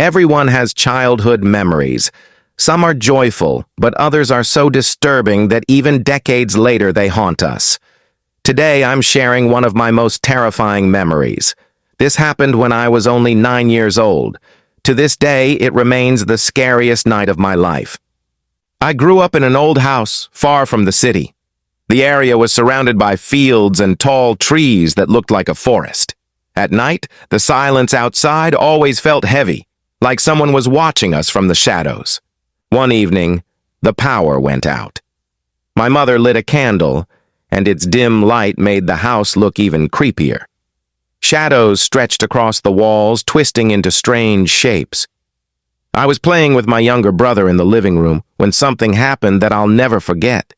Everyone has childhood memories. Some are joyful, but others are so disturbing that even decades later they haunt us. Today I'm sharing one of my most terrifying memories. This happened when I was only 9 years old. To this day, it remains the scariest night of my life. I grew up in an old house, far from the city. The area was surrounded by fields and tall trees that looked like a forest. At night, the silence outside always felt heavy, like someone was watching us from the shadows. One evening, the power went out. My mother lit a candle, and its dim light made the house look even creepier. Shadows stretched across the walls, twisting into strange shapes. I was playing with my younger brother in the living room when something happened that I'll never forget.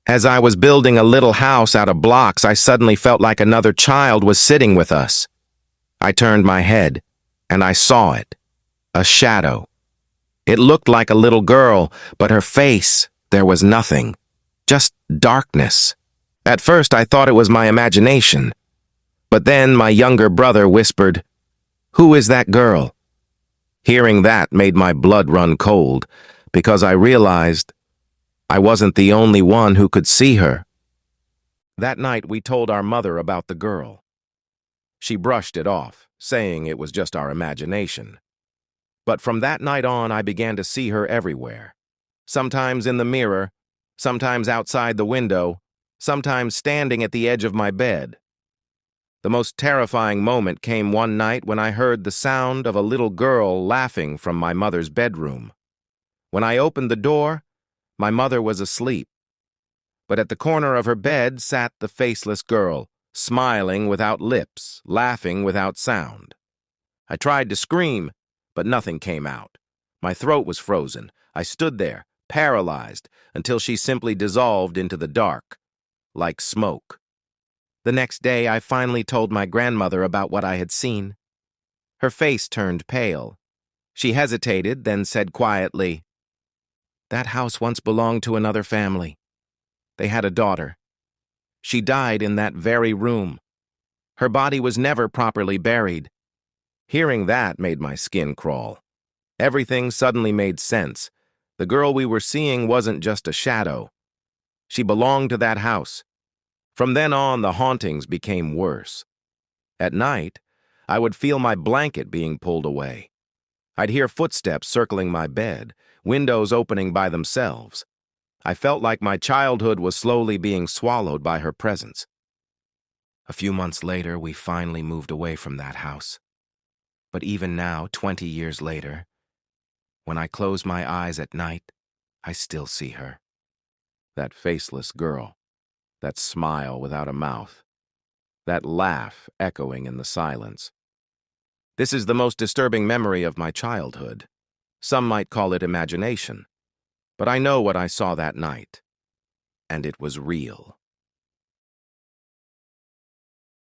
As I was building a little house out of blocks, I suddenly felt like another child was sitting with us. I turned my head, and I saw it. A shadow. It looked like a little girl, but her face, there was nothing. Just darkness. At first, I thought it was my imagination. But then my younger brother whispered, "Who is that girl?" Hearing that made my blood run cold, because I realized I wasn't the only one who could see her. That night, we told our mother about the girl. She brushed it off, saying it was just our imagination. But from that night on, I began to see her everywhere. Sometimes in the mirror, sometimes outside the window, sometimes standing at the edge of my bed. The most terrifying moment came one night when I heard the sound of a little girl laughing from my mother's bedroom. When I opened the door, my mother was asleep. But at the corner of her bed sat the faceless girl, smiling without lips, laughing without sound. I tried to scream, but nothing came out. My throat was frozen. I stood there, paralyzed, until she simply dissolved into the dark, like smoke. The next day, I finally told my grandmother about what I had seen. Her face turned pale. She hesitated, then said quietly, "That house once belonged to another family. They had a daughter. She died in that very room. Her body was never properly buried." Hearing that made my skin crawl. Everything suddenly made sense. The girl we were seeing wasn't just a shadow. She belonged to that house. From then on, the hauntings became worse. At night, I would feel my blanket being pulled away. I'd hear footsteps circling my bed, windows opening by themselves. I felt like my childhood was slowly being swallowed by her presence. A few months later, we finally moved away from that house. But even now, 20 years later, when I close my eyes at night, I still see her. That faceless girl, that smile without a mouth, that laugh echoing in the silence. This is the most disturbing memory of my childhood. Some might call it imagination, but I know what I saw that night, and it was real.